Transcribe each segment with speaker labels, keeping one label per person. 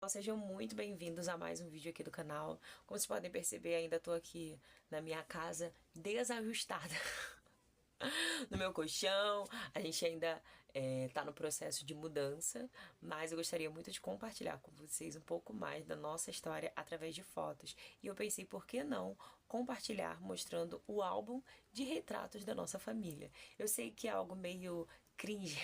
Speaker 1: Sejam muito bem-vindos a mais um vídeo aqui do canal. Como vocês podem perceber, ainda tô aqui na minha casa desajustada no meu colchão. A gente ainda tá no processo de mudança, mas eu gostaria muito de compartilhar com vocês um pouco mais da nossa história através de fotos. E eu pensei, por que não compartilhar mostrando o álbum de retratos da nossa família? Eu sei que é algo meio cringe,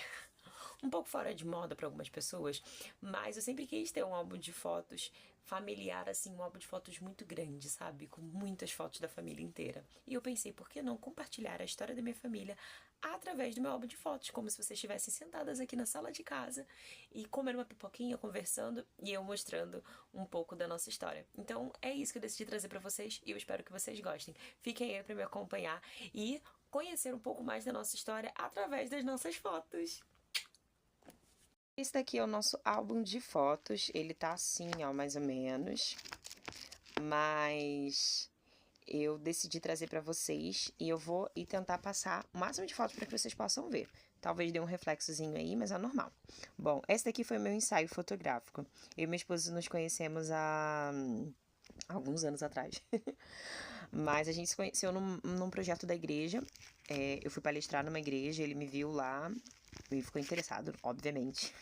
Speaker 1: um pouco fora de moda para algumas pessoas, mas eu sempre quis ter um álbum de fotos familiar, assim, um álbum de fotos muito grande, sabe? Com muitas fotos da família inteira. E eu pensei, por que não compartilhar a história da minha família através do meu álbum de fotos, como se vocês estivessem sentadas aqui na sala de casa e comendo uma pipoquinha, conversando e eu mostrando um pouco da nossa história. Então é isso que eu decidi trazer para vocês e eu espero que vocês gostem. Fiquem aí para me acompanhar e conhecer um pouco mais da nossa história através das nossas fotos. Esse daqui é o nosso álbum de fotos. Ele tá assim, ó, mais ou menos. Mas eu decidi trazer pra vocês e eu vou tentar passar o máximo de fotos para que vocês possam ver. Talvez dê um reflexozinho aí, mas é normal. Bom, esse daqui foi o meu ensaio fotográfico. Eu e minha esposa nos conhecemos há alguns anos atrás. Mas a gente se conheceu num projeto da igreja. Eu fui palestrar numa igreja, ele me viu lá e ficou interessado, obviamente.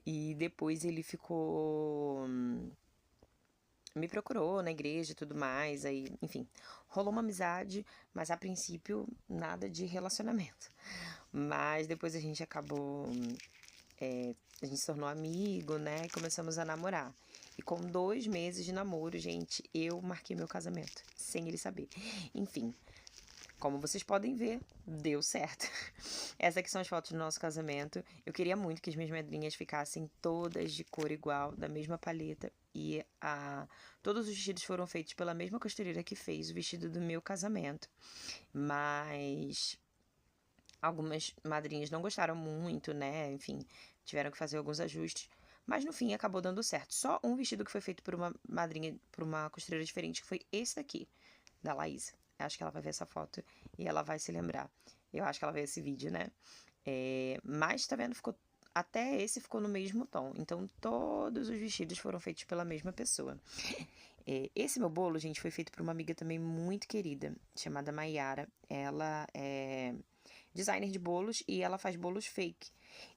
Speaker 1: E depois ele ficou. Me procurou na igreja e tudo mais. Aí, enfim, rolou uma amizade, mas a princípio nada de relacionamento. Mas depois a gente acabou. A gente se tornou amigo, né? E começamos a namorar. E com 2 meses de namoro, gente, eu marquei meu casamento, sem ele saber. Enfim, como vocês podem ver, deu certo. Essas aqui são as fotos do nosso casamento. Eu queria muito que as minhas madrinhas ficassem todas de cor igual, da mesma paleta. E todos os vestidos foram feitos pela mesma costureira que fez o vestido do meu casamento. Mas algumas madrinhas não gostaram muito, né? Enfim, tiveram que fazer alguns ajustes. Mas no fim acabou dando certo. Só um vestido que foi feito por uma madrinha, por uma costureira diferente, que foi esse daqui, da Laís. Acho que ela vai ver essa foto e ela vai se lembrar. Eu acho que ela vê esse vídeo, né? Mas tá vendo? Até esse ficou no mesmo tom. Então todos os vestidos foram feitos pela mesma pessoa. Esse meu bolo, gente, foi feito por uma amiga também muito querida, chamada Maiara. Ela é designer de bolos e ela faz bolos fake.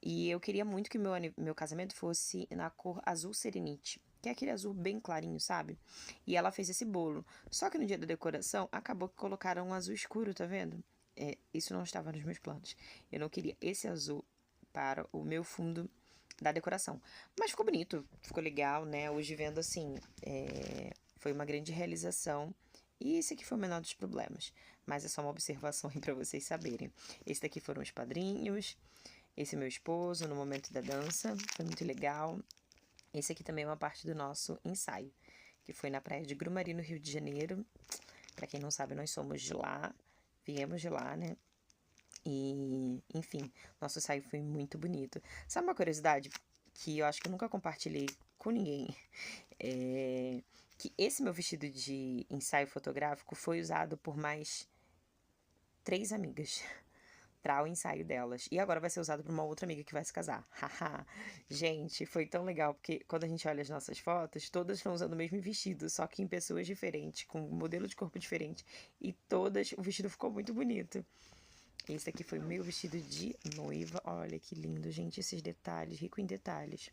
Speaker 1: E eu queria muito que meu casamento fosse na cor azul serenite, que é aquele azul bem clarinho, sabe? E ela fez esse bolo. Só que no dia da decoração, acabou que colocaram um azul escuro, tá vendo? Isso não estava nos meus planos. Eu não queria esse azul para o meu fundo da decoração. Mas ficou bonito, ficou legal, né? Hoje vendo assim, foi uma grande realização. E esse aqui foi o menor dos problemas. Mas é só uma observação aí pra vocês saberem. Esse daqui foram os padrinhos. Esse é meu esposo no momento da dança. Foi muito legal. Esse aqui também é uma parte do nosso ensaio, que foi na praia de Grumari, no Rio de Janeiro. Pra quem não sabe, nós somos de lá. Viemos de lá, né? E, enfim, nosso ensaio foi muito bonito. Sabe uma curiosidade que eu acho que eu nunca compartilhei com ninguém? Que esse meu vestido de ensaio fotográfico foi usado por mais 3 amigas para o ensaio delas. E agora vai ser usado por uma outra amiga que vai se casar. Haha. Gente, foi tão legal, porque quando a gente olha as nossas fotos, todas estão usando o mesmo vestido, só que em pessoas diferentes, com um modelo de corpo diferente. E todas, o vestido ficou muito bonito. Esse aqui foi meu vestido de noiva. Olha que lindo, gente, esses detalhes, rico em detalhes.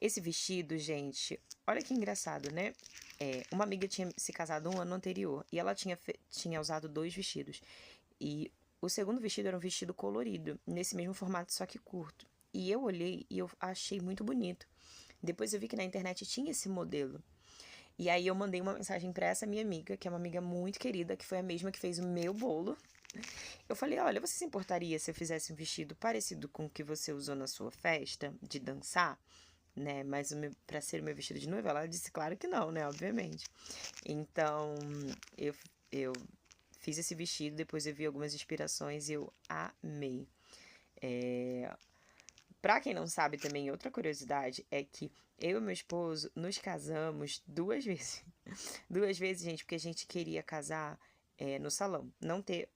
Speaker 1: Esse vestido, gente, olha que engraçado, né? Uma amiga tinha se casado um ano anterior e ela tinha usado 2 vestidos. E o segundo vestido era um vestido colorido, nesse mesmo formato, só que curto. E eu olhei e eu achei muito bonito. Depois eu vi que na internet tinha esse modelo. E aí eu mandei uma mensagem pra essa minha amiga, que é uma amiga muito querida, que foi a mesma que fez o meu bolo. Eu falei, olha, você se importaria se eu fizesse um vestido parecido com o que você usou na sua festa de dançar? Né, mas pra ser o meu vestido de noiva, ela disse claro que não, né, obviamente. Então, eu fiz esse vestido, depois eu vi algumas inspirações e eu amei. Pra quem não sabe também, outra curiosidade é que eu e meu esposo nos casamos 2 vezes. 2 vezes, gente, porque a gente queria casar no salão, não ter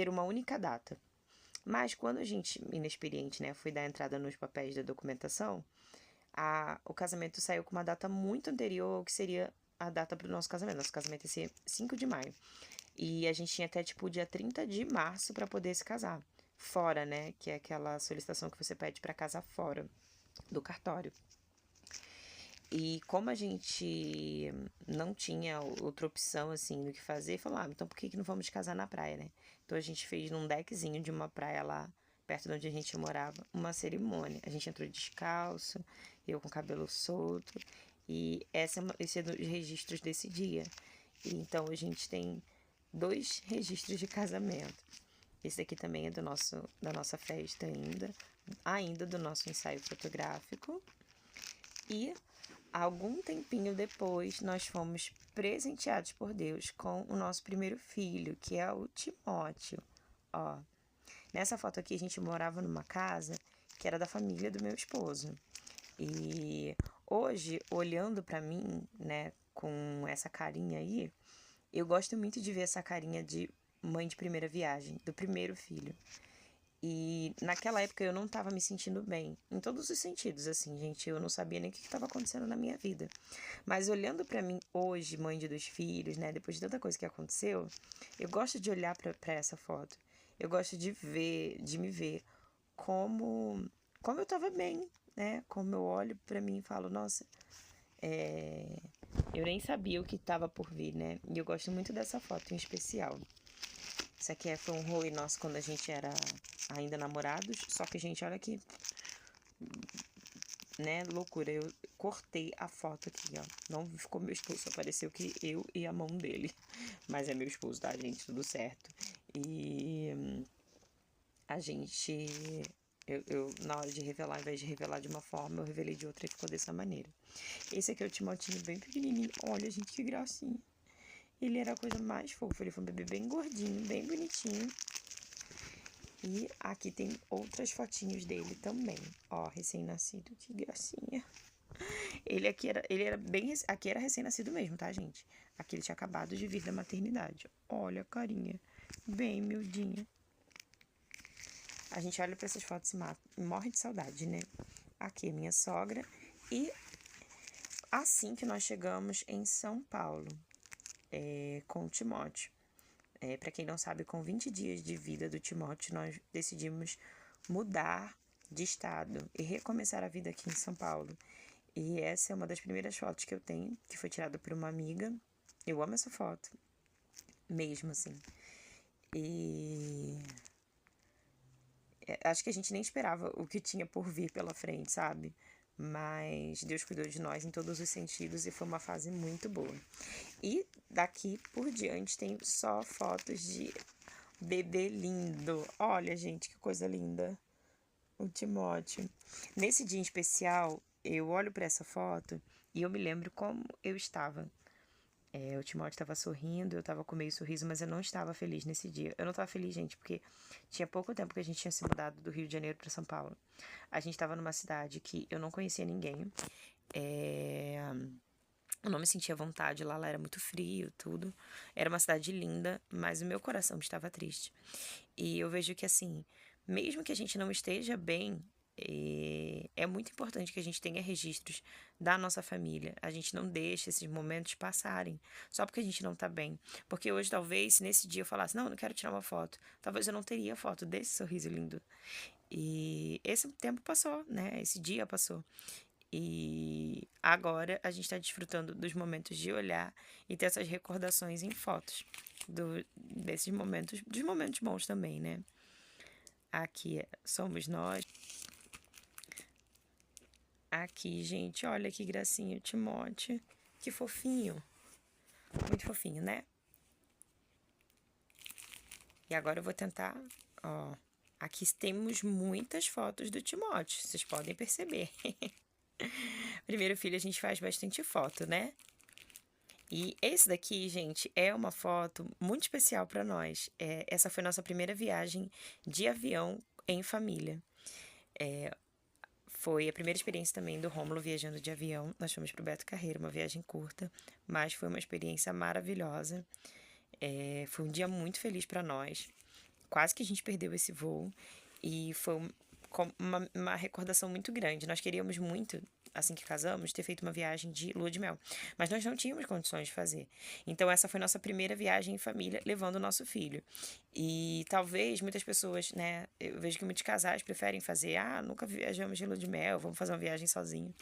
Speaker 1: uma única data. Mas quando a gente, inexperiente, né, foi dar entrada nos papéis da documentação, O casamento saiu com uma data muito anterior ao que seria a data para o nosso casamento. Nosso casamento ia ser 5 de maio. E a gente tinha até, tipo, o dia 30 de março para poder se casar. Fora, né? Que é aquela solicitação que você pede para casar fora do cartório. E como a gente não tinha outra opção, assim, do que fazer, falou, então por que não vamos casar na praia, né? Então a gente fez num deckzinho de uma praia lá, perto de onde a gente morava, uma cerimônia. A gente entrou descalço, eu com cabelo solto, e esse é dos registros desse dia. E então a gente tem 2 registros de casamento. Esse aqui também é da nossa festa ainda do nosso ensaio fotográfico. E algum tempinho depois, nós fomos presenteados por Deus com o nosso primeiro filho, que é o Timóteo. Ó, nessa foto aqui, a gente morava numa casa que era da família do meu esposo. E hoje, olhando pra mim, né, com essa carinha aí, eu gosto muito de ver essa carinha de mãe de primeira viagem, do primeiro filho. E naquela época eu não tava me sentindo bem, em todos os sentidos, assim, gente. Eu não sabia nem o que estava acontecendo na minha vida. Mas olhando pra mim hoje, mãe de 2 filhos, né, depois de tanta coisa que aconteceu, eu gosto de olhar pra essa foto. Eu gosto de me ver como eu tava bem, né? Como eu olho pra mim e falo, nossa, eu nem sabia o que tava por vir, né? E eu gosto muito dessa foto em especial. Isso aqui foi um rolê nosso quando a gente era ainda namorados. Só que, gente, olha que, né, loucura. Eu cortei a foto aqui, ó. Não ficou meu esposo, só apareceu que eu e a mão dele. Mas é meu esposo, tá, gente? Tudo certo. E a gente... na hora de revelar, ao invés de revelar de uma forma, eu revelei de outra e ficou dessa maneira. Esse aqui é o Timotinho bem pequenininho. Olha, gente, que gracinha. Ele era a coisa mais fofa. Ele foi um bebê bem gordinho, bem bonitinho. E aqui tem outras fotinhos dele também. Ó, recém-nascido, que gracinha. Ele era bem... Aqui era recém-nascido mesmo, tá, gente? Aqui ele tinha acabado de vir da maternidade. Olha a carinha. Bem miudinha. A gente olha pra essas fotos e morre de saudade, né? Aqui é minha sogra. E assim que nós chegamos em São Paulo, com o Timóteo. Para quem não sabe, com 20 dias de vida do Timóteo, nós decidimos mudar de estado e recomeçar a vida aqui em São Paulo. E essa é uma das primeiras fotos que eu tenho, que foi tirada por uma amiga. Eu amo essa foto, mesmo assim. E acho que a gente nem esperava o que tinha por vir pela frente, sabe? Mas Deus cuidou de nós em todos os sentidos e foi uma fase muito boa. E daqui por diante tem só fotos de bebê lindo. Olha, gente, que coisa linda. O Timóteo. Nesse dia em especial, eu olho para essa foto e eu me lembro como eu estava. O Timóteo estava sorrindo, eu estava com meio sorriso, mas eu não estava feliz nesse dia. Eu não estava feliz, gente, porque tinha pouco tempo que a gente tinha se mudado do Rio de Janeiro para São Paulo. A gente estava numa cidade que eu não conhecia ninguém. Eu não me sentia à vontade lá era muito frio, tudo. Era uma cidade linda, mas o meu coração estava triste. E eu vejo que, assim, mesmo que a gente não esteja bem, é muito importante que a gente tenha registros da nossa família. A gente não deixe esses momentos passarem só porque a gente não tá bem. Porque hoje, talvez, se nesse dia eu falasse, não, eu não quero tirar uma foto, talvez eu não teria foto desse sorriso lindo. E esse tempo passou, né? Esse dia passou. E agora a gente está desfrutando dos momentos de olhar e ter essas recordações em fotos desses momentos, dos momentos bons também, né? Aqui somos nós. Aqui, gente, olha que gracinha, o Timóteo. Que fofinho. Muito fofinho, né? E agora eu vou tentar, ó. Aqui temos muitas fotos do Timóteo, vocês podem perceber. Primeiro filho a gente faz bastante foto, né? E esse daqui, gente, é uma foto muito especial para nós. Essa foi nossa primeira viagem de avião em família. Foi a primeira experiência também do Rômulo viajando de avião. Nós fomos para o Beto Carreiro, uma viagem curta, mas foi uma experiência maravilhosa. Foi um dia muito feliz para nós. Quase que a gente perdeu esse voo e foi uma recordação muito grande. Nós queríamos muito assim que casamos, ter feito uma viagem de lua de mel. Mas nós não tínhamos condições de fazer. Então, essa foi nossa primeira viagem em família, levando o nosso filho. E talvez muitas pessoas, né? Eu vejo que muitos casais preferem fazer, nunca viajamos de lua de mel, vamos fazer uma viagem sozinho.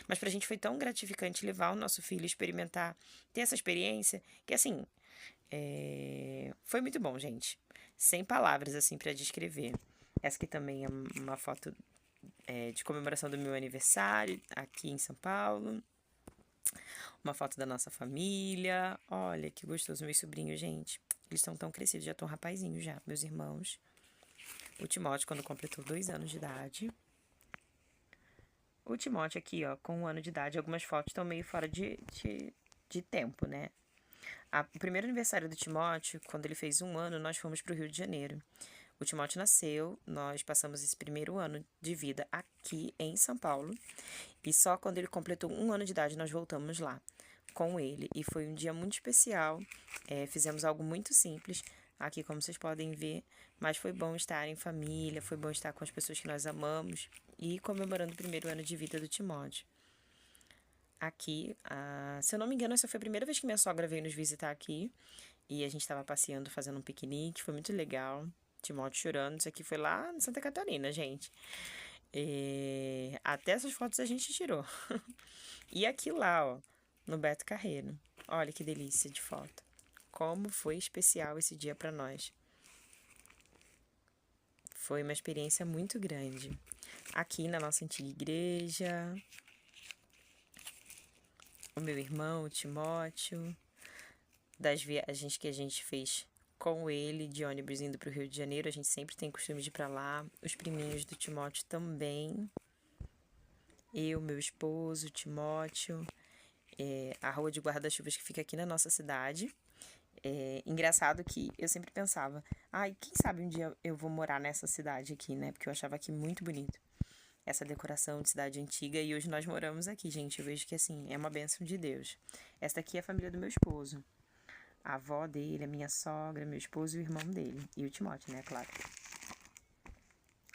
Speaker 1: Mas pra gente foi tão gratificante levar o nosso filho, experimentar, ter essa experiência, que assim, foi muito bom, gente. Sem palavras, assim, pra descrever. Essa aqui também é uma foto de comemoração do meu aniversário, aqui em São Paulo. Uma foto da nossa família. Olha, que gostoso, meus sobrinhos, gente. Eles estão tão crescidos, já estão rapazinhos já, meus irmãos. O Timóteo, quando completou 2 anos de idade. O Timóteo aqui, ó, com 1 ano de idade. Algumas fotos estão meio fora de tempo, né? O primeiro aniversário do Timóteo, quando ele fez 1 ano, nós fomos para o Rio de Janeiro. O Timóteo nasceu, nós passamos esse primeiro ano de vida aqui em São Paulo. E só quando ele completou 1 ano de idade, nós voltamos lá com ele. E foi um dia muito especial. Fizemos algo muito simples, aqui como vocês podem ver. Mas foi bom estar em família, foi bom estar com as pessoas que nós amamos. E comemorando o primeiro ano de vida do Timóteo. Aqui, se eu não me engano, essa foi a primeira vez que minha sogra veio nos visitar aqui. E a gente estava passeando, fazendo um piquenique, foi muito legal. Timóteo chorando, isso aqui foi lá em Santa Catarina, gente. Até essas fotos a gente tirou. E aqui lá, ó, no Beto Carreiro. Olha que delícia de foto. Como foi especial esse dia para nós. Foi uma experiência muito grande. Aqui na nossa antiga igreja. O meu irmão, o Timóteo. Das viagens que a gente fez com ele de ônibus indo para o Rio de Janeiro. A gente sempre tem costume de ir para lá. Os priminhos do Timóteo também. Eu, meu esposo, Timóteo. A rua de guarda-chuvas que fica aqui na nossa cidade. Engraçado que eu sempre pensava, quem sabe um dia eu vou morar nessa cidade aqui, né? Porque eu achava aqui muito bonito. Essa decoração de cidade antiga. E hoje nós moramos aqui, gente. Eu vejo que, assim, é uma bênção de Deus. Essa aqui é a família do meu esposo. A avó dele, a minha sogra, meu esposo e o irmão dele. E o Timóteo, né? Claro.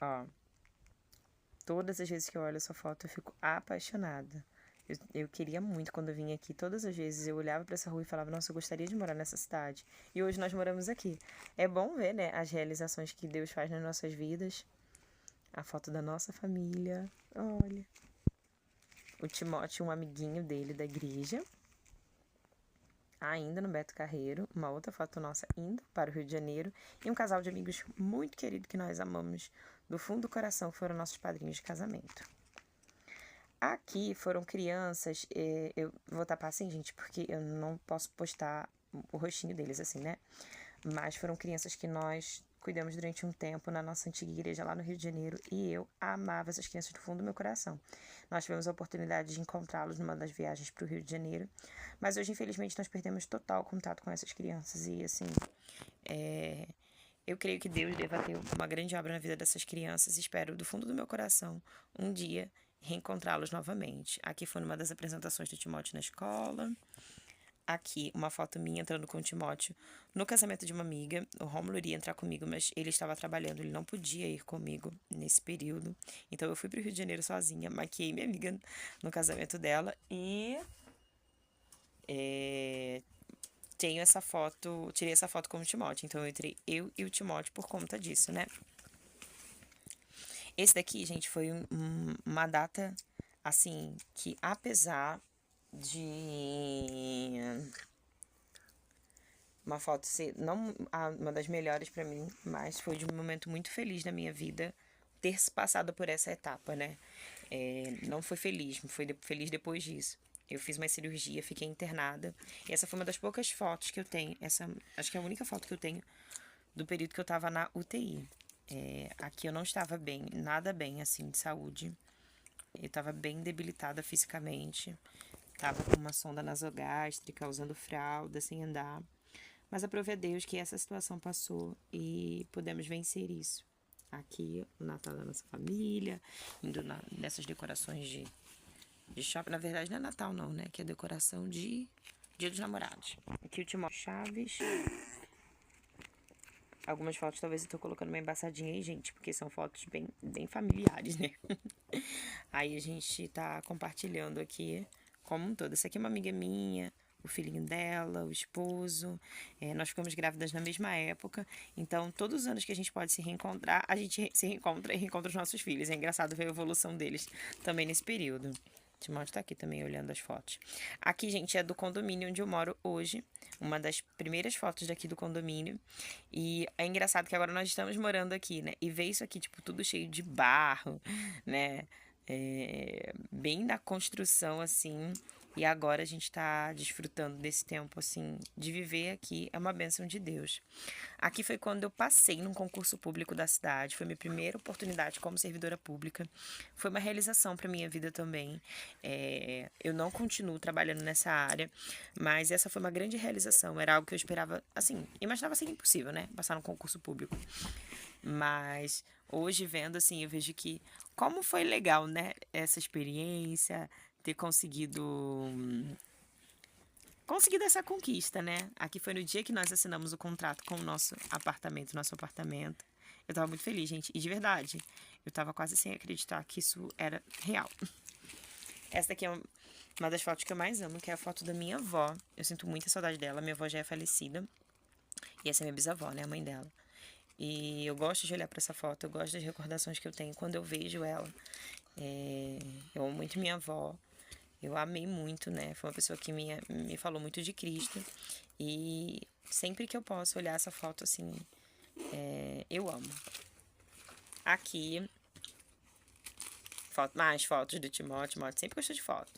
Speaker 1: Ó. Todas as vezes que eu olho essa foto, eu fico apaixonada. Eu queria muito quando eu vim aqui. Todas as vezes eu olhava para essa rua e falava, nossa, eu gostaria de morar nessa cidade. E hoje nós moramos aqui. É bom ver, né, as realizações que Deus faz nas nossas vidas. A foto da nossa família. Olha. O Timóteo, um amiguinho dele da igreja. Ainda no Beto Carreiro. Uma outra foto nossa indo para o Rio de Janeiro. E um casal de amigos muito querido que nós amamos do fundo do coração, foram nossos padrinhos de casamento. Aqui foram crianças, eu vou tapar assim, gente, porque eu não posso postar o rostinho deles assim, né? Mas foram crianças que nós cuidamos durante um tempo na nossa antiga igreja lá no Rio de Janeiro e eu amava essas crianças do fundo do meu coração. Nós tivemos a oportunidade de encontrá-los numa das viagens para o Rio de Janeiro, mas hoje, infelizmente, nós perdemos total contato com essas crianças e, assim, eu creio que Deus deva ter uma grande obra na vida dessas crianças e espero, do fundo do meu coração, um dia reencontrá-los novamente. Aqui foi numa das apresentações do Timóteo na escola. Aqui, uma foto minha entrando com o Timóteo no casamento de uma amiga. O Rômulo iria entrar comigo, mas ele estava trabalhando, ele não podia ir comigo nesse período. Então, eu fui para o Rio de Janeiro sozinha, maquiei minha amiga no casamento dela e tenho essa foto, tirei essa foto com o Timóteo. Então, eu entrei eu e o Timóteo por conta disso, né? Esse daqui, gente, foi uma data, assim, que apesar de uma foto ser não uma das melhores pra mim, mas foi de um momento muito feliz na minha vida ter passado por essa etapa, né? Não foi feliz, foi feliz depois disso. Eu fiz uma cirurgia, fiquei internada. E essa foi uma das poucas fotos que eu tenho. Essa, acho que é a única foto que eu tenho do período que eu tava na UTI. Aqui eu não estava bem, nada bem, assim, de saúde. Eu tava bem debilitada fisicamente. Tava com uma sonda nasogástrica, usando fralda, sem andar. Mas aprove a Deus que essa situação passou e pudemos vencer isso. Aqui, o Natal da nossa família, indo nessas decorações de shopping. Na verdade, não é Natal não, né? Que é decoração de Dia dos Namorados. Aqui o Timóteo Chaves. Algumas fotos talvez eu tô colocando uma embaçadinha aí, gente, porque são fotos bem familiares, né? Aí a gente tá compartilhando aqui como um todo. Essa aqui é uma amiga minha, o filhinho dela, o esposo. Nós ficamos grávidas na mesma época. Então, todos os anos que a gente pode se reencontrar, a gente se reencontra e reencontra os nossos filhos. É engraçado ver a evolução deles também nesse período. O Timóteo tá aqui também olhando as fotos. Aqui, gente, é do condomínio onde eu moro hoje. Uma das primeiras fotos daqui do condomínio. E é engraçado que agora nós estamos morando aqui, né? E ver isso aqui, tipo, tudo cheio de barro, né? Bem na construção, assim. E agora a gente tá desfrutando desse tempo, assim, de viver aqui. É uma bênção de Deus. Aqui foi quando eu passei num concurso público da cidade. Foi minha primeira oportunidade como servidora pública. Foi uma realização para minha vida também. Eu não continuo trabalhando nessa área, mas essa foi uma grande realização. Era algo que eu esperava, assim, imaginava ser impossível, né? Passar num concurso público. Mas hoje, vendo assim, eu vejo que como foi legal, né? Essa experiência, ter conseguido essa conquista, né? Aqui foi no dia que nós assinamos o contrato com o nosso apartamento. Eu tava muito feliz, gente. E de verdade, eu tava quase sem acreditar que isso era real. Essa daqui é uma das fotos que eu mais amo, que é a foto da minha avó. Eu sinto muita saudade dela. Minha avó já é falecida. E essa é minha bisavó, né? A mãe dela. E eu gosto de olhar para essa foto. Eu gosto das recordações que eu tenho quando eu vejo ela. Eu amo muito minha avó. Eu amei muito, né? Foi uma pessoa que me falou muito de Cristo. E sempre que eu posso olhar essa foto, assim, eu amo. Aqui, mais fotos do Timóteo. Timóteo sempre gostou de foto.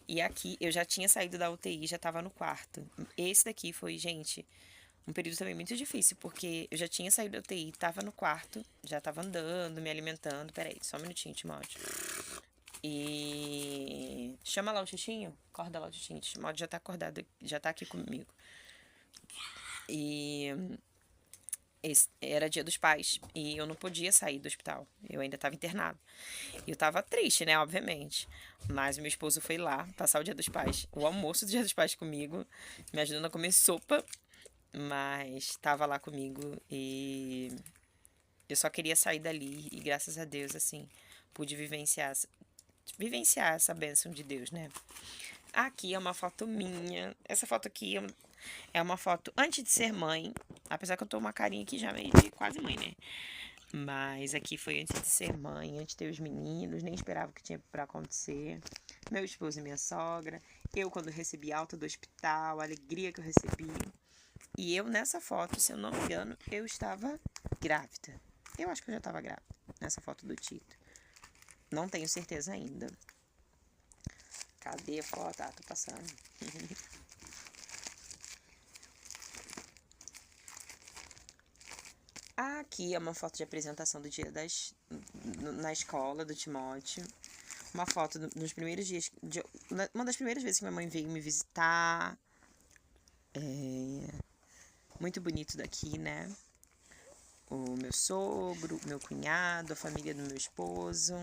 Speaker 1: E aqui, eu já tinha saído da UTI, já tava no quarto. Esse daqui foi, gente, um período também muito difícil, porque eu já tinha saído da UTI, tava no quarto, já tava andando, me alimentando. Peraí, só um minutinho, Timóteo. E chama lá o Tichinho, acorda lá o Tichinho. O Timóteo já tá acordado, já tá aqui comigo. E era Dia dos Pais e eu não podia sair do hospital. Eu ainda estava internado. E eu tava triste, né, obviamente. Mas meu esposo foi lá passar o Dia dos Pais, o almoço do Dia dos Pais comigo, me ajudando a comer sopa, mas tava lá comigo e eu só queria sair dali e graças a Deus, assim, pude vivenciar essa bênção de Deus, né? Aqui é uma foto minha. Essa foto aqui é uma foto antes de ser mãe. Apesar que eu tô uma carinha aqui já meio de quase mãe, né? Mas aqui foi antes de ser mãe, antes de ter os meninos. Nem esperava o que tinha pra acontecer. Meu esposo e minha sogra. Eu quando recebi alta do hospital. A alegria que eu recebi. E eu nessa foto, se eu não me engano, eu estava grávida. Eu acho que eu já estava grávida. Nessa foto do Tito. Não tenho certeza ainda. Cadê a foto? Ah, tô passando. Aqui é uma foto de apresentação do dia na escola do Timóteo. Uma foto nos primeiros dias. Uma das primeiras vezes que minha mãe veio me visitar. Muito bonito daqui, né? O meu sogro, o meu cunhado, a família do meu esposo.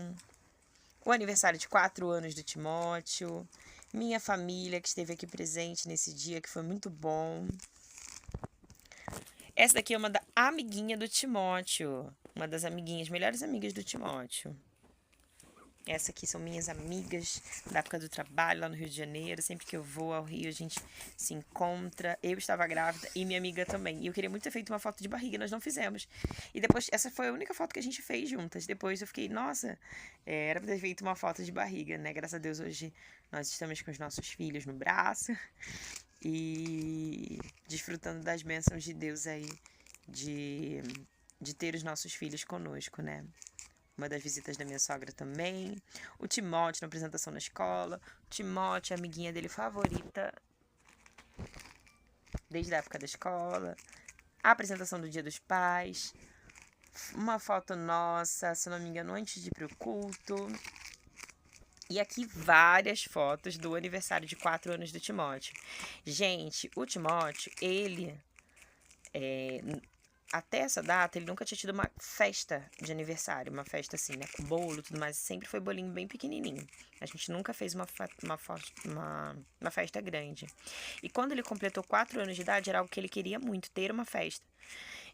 Speaker 1: O aniversário de 4 anos do Timóteo. Minha família que esteve aqui presente nesse dia, que foi muito bom. Essa daqui é uma da amiguinha do Timóteo. Uma das amiguinhas, melhores amigas do Timóteo. Essa aqui são minhas amigas da época do trabalho lá no Rio de Janeiro. Sempre que eu vou ao Rio, a gente se encontra. Eu estava grávida e minha amiga também. E eu queria muito ter feito uma foto de barriga, nós não fizemos. E depois, essa foi a única foto que a gente fez juntas. Depois eu fiquei, nossa, era pra ter feito uma foto de barriga, né? Graças a Deus hoje nós estamos com os nossos filhos no braço. E desfrutando das bênçãos de Deus aí, de ter os nossos filhos conosco, né? Uma das visitas da minha sogra também. O Timóteo na apresentação na escola. O Timóteo, a amiguinha dele favorita desde a época da escola. A apresentação do Dia dos Pais. Uma foto nossa, se não me engano, antes de ir pro culto. E aqui várias fotos do aniversário de 4 anos do Timóteo. Gente, o Timóteo, ele até essa data, ele nunca tinha tido uma festa de aniversário, uma festa assim, né, com bolo e tudo mais, sempre foi bolinho bem pequenininho. A gente nunca fez uma festa grande. E quando ele completou 4 anos de idade, era algo que ele queria muito, ter uma festa.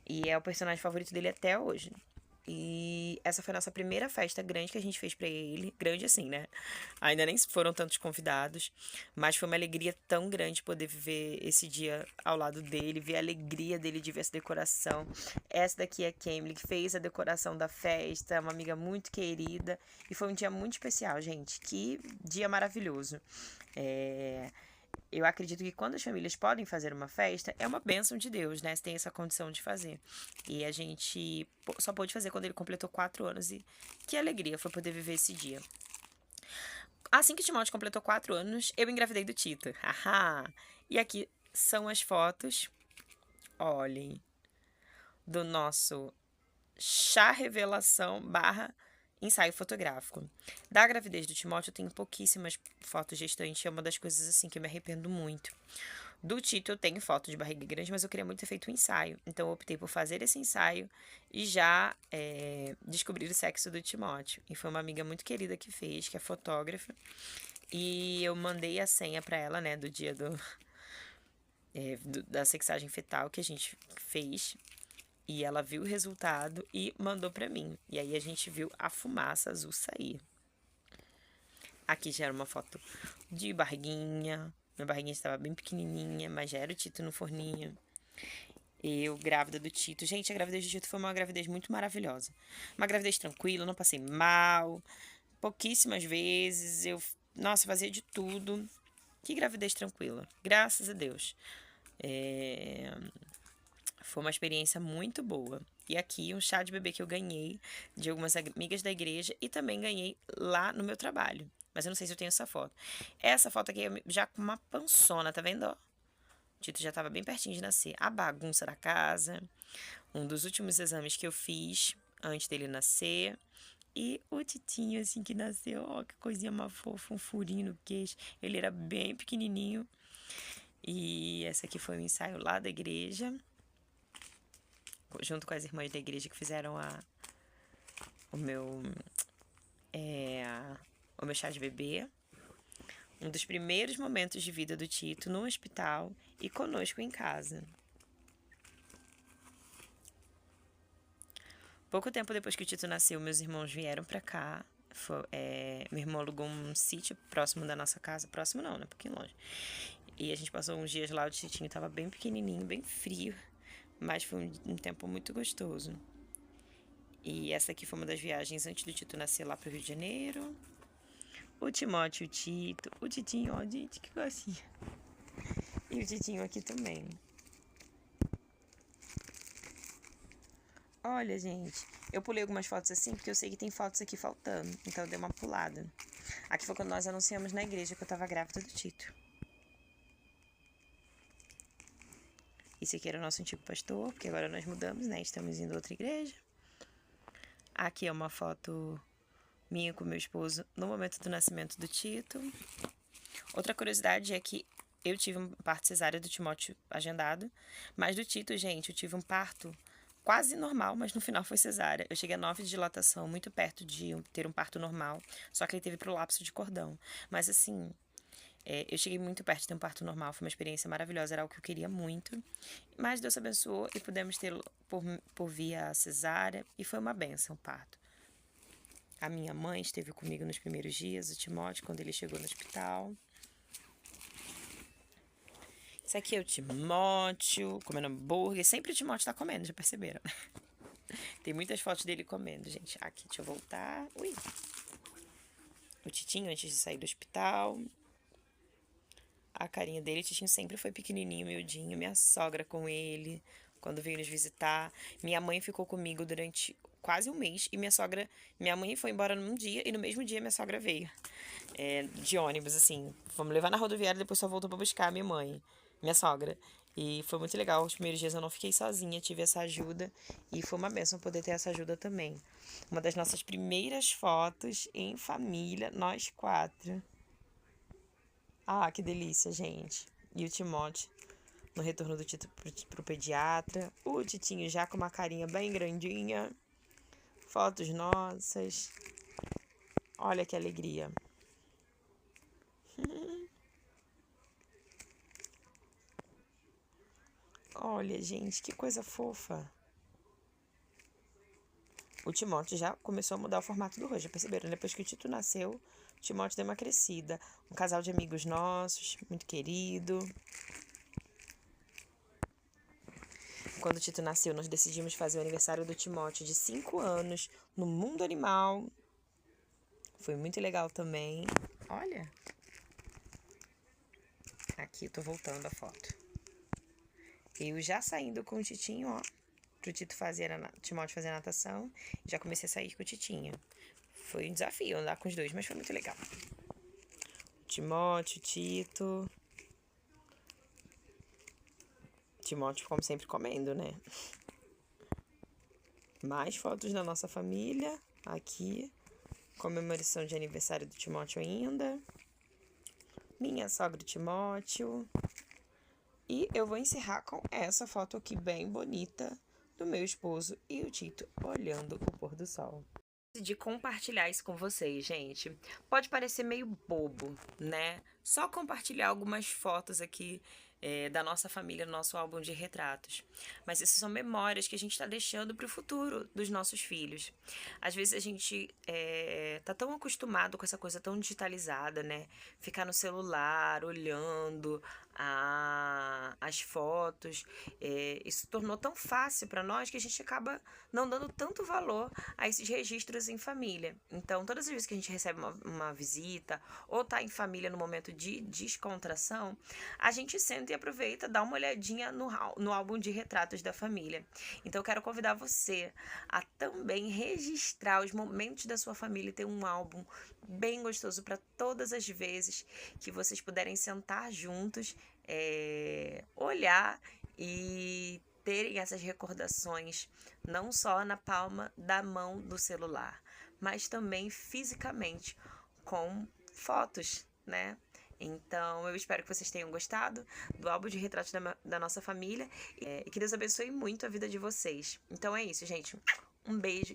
Speaker 1: E é o personagem favorito dele até hoje. E essa foi a nossa primeira festa grande que a gente fez pra ele. Grande assim, né? Ainda nem foram tantos convidados. Mas foi uma alegria tão grande poder viver esse dia ao lado dele. Ver a alegria dele de ver essa decoração. Essa daqui é a Camille, que fez a decoração da festa. Uma amiga muito querida. E foi um dia muito especial, gente. Que dia maravilhoso. Eu acredito que quando as famílias podem fazer uma festa, é uma bênção de Deus, né? Se tem essa condição de fazer. E a gente só pôde fazer quando ele completou 4 anos. E que alegria foi poder viver esse dia. Assim que o Timóteo completou 4 anos, eu engravidei do Tito. Haha! E aqui são as fotos. Olhem. Do nosso chá revelação / ensaio fotográfico. Da gravidez do Timóteo, eu tenho pouquíssimas fotos gestantes. É uma das coisas assim que eu me arrependo muito. Do Tito, eu tenho foto de barriga grande, mas eu queria muito ter feito um ensaio. Então, eu optei por fazer esse ensaio e já descobrir o sexo do Timóteo. E foi uma amiga muito querida que fez, que é fotógrafa. E eu mandei a senha pra ela, né, do dia da sexagem fetal que a gente fez. E ela viu o resultado e mandou pra mim. E aí a gente viu a fumaça azul sair. Aqui já era uma foto de barriguinha. Minha barriguinha estava bem pequenininha, mas já era o Tito no forninho. Eu, grávida do Tito. Gente, a gravidez do Tito foi uma gravidez muito maravilhosa. Uma gravidez tranquila, não passei mal. Pouquíssimas vezes. Nossa, fazia de tudo. Que gravidez tranquila. Graças a Deus. Foi uma experiência muito boa. E aqui um chá de bebê que eu ganhei de algumas amigas da igreja e também ganhei lá no meu trabalho. Mas eu não sei se eu tenho essa foto. Essa foto aqui é já com uma pançona, tá vendo? Ó? O Tito já tava bem pertinho de nascer. A bagunça da casa. Um dos últimos exames que eu fiz antes dele nascer. E o Titinho, assim, que nasceu. Ó, que coisinha mais fofa. Um furinho no queixo. Ele era bem pequenininho. E essa aqui foi o ensaio lá da igreja. Junto com as irmãs da igreja que fizeram o meu chá de bebê. Um dos primeiros momentos de vida do Tito no hospital e conosco em casa. Pouco tempo depois que o Tito nasceu, meus irmãos vieram pra cá. Meu irmão alugou um sítio próximo da nossa casa. Próximo não, né? Um pouquinho longe. E a gente passou uns dias lá, o Titinho tava bem pequenininho, bem frio. Mas foi um tempo muito gostoso. E essa aqui foi uma das viagens antes do Tito nascer lá pro Rio de Janeiro. O Timóteo e o Tito. O Titinho, ó, gente, que gracinha. E o Titinho aqui também. Olha, gente, eu pulei algumas fotos assim porque eu sei que tem fotos aqui faltando. Então eu dei uma pulada. Aqui foi quando nós anunciamos na igreja que eu tava grávida do Tito. Esse aqui era o nosso antigo pastor, porque agora nós mudamos, né? Estamos indo a outra igreja. Aqui é uma foto minha com meu esposo no momento do nascimento do Tito. Outra curiosidade é que eu tive um parto cesárea do Timóteo agendado, mas do Tito, gente, eu tive um parto quase normal, mas no final foi cesárea. Eu cheguei a 9 de dilatação, muito perto de ter um parto normal, só que ele teve prolapso de cordão. Mas assim, eu cheguei muito perto de ter um parto normal, foi uma experiência maravilhosa, era algo que eu queria muito. Mas Deus abençoou e pudemos ter por via cesárea e foi uma bênção o parto. A minha mãe esteve comigo nos primeiros dias, o Timóteo, quando ele chegou no hospital. Esse aqui é o Timóteo comendo hambúrguer. Sempre o Timóteo tá comendo, já perceberam? Tem muitas fotos dele comendo, gente. Aqui, deixa eu voltar. Ui! O Titinho antes de sair do hospital. A carinha dele, o Titinho sempre foi pequenininho, miudinho. Minha sogra com ele, quando veio nos visitar. Minha mãe ficou comigo durante quase um mês. E minha mãe foi embora num dia e no mesmo dia minha sogra veio. De ônibus, assim. Vamos levar na rodoviária, depois só voltou pra buscar a minha mãe, minha sogra. E foi muito legal. Os primeiros dias eu não fiquei sozinha, tive essa ajuda. E foi uma bênção poder ter essa ajuda também. Uma das nossas primeiras fotos em família, nós 4. Ah, que delícia, gente. E o Timóteo no retorno do Tito pro pediatra. O Titinho já com uma carinha bem grandinha. Fotos nossas. Olha que alegria. Olha, gente, que coisa fofa. O Timóteo já começou a mudar o formato do rosto. Já perceberam? Depois que o Tito nasceu, o Timóteo deu uma crescida. Um casal de amigos nossos, muito querido. Quando o Tito nasceu, nós decidimos fazer o aniversário do Timóteo de 5 anos no mundo animal. Foi muito legal também. Olha. Aqui, tô voltando a foto. Eu já saindo com o Titinho, ó. Pro Timóteo fazer natação. Já comecei a sair com o Titinho. Foi um desafio andar com os dois, mas foi muito legal. Timóteo, Tito. Timóteo, como sempre, comendo, né? Mais fotos da nossa família. Aqui. Comemoração de aniversário do Timóteo ainda. Minha sogra Timóteo. E eu vou encerrar com essa foto aqui bem bonita do meu esposo e o Tito olhando o pôr do sol. De compartilhar isso com vocês, gente. Pode parecer meio bobo, né? Só compartilhar algumas fotos aqui da nossa família no nosso álbum de retratos. Mas essas são memórias que a gente está deixando para o futuro dos nossos filhos. Às vezes a gente tá tão acostumado com essa coisa tão digitalizada, né? Ficar no celular, olhando as fotos. Isso tornou tão fácil para nós que a gente acaba não dando tanto valor a esses registros em família. Então, todas as vezes que a gente recebe uma visita ou tá em família no momento de descontração, a gente senta e aproveita, dá uma olhadinha no álbum de retratos da família. Então, eu quero convidar você a também registrar os momentos da sua família e ter um álbum bem gostoso para todas as vezes que vocês puderem sentar juntos, olhar e terem essas recordações não só na palma da mão do celular, mas também fisicamente com fotos, né? Então, eu espero que vocês tenham gostado do álbum de retratos da nossa família e que Deus abençoe muito a vida de vocês. Então é isso, gente. Um beijo.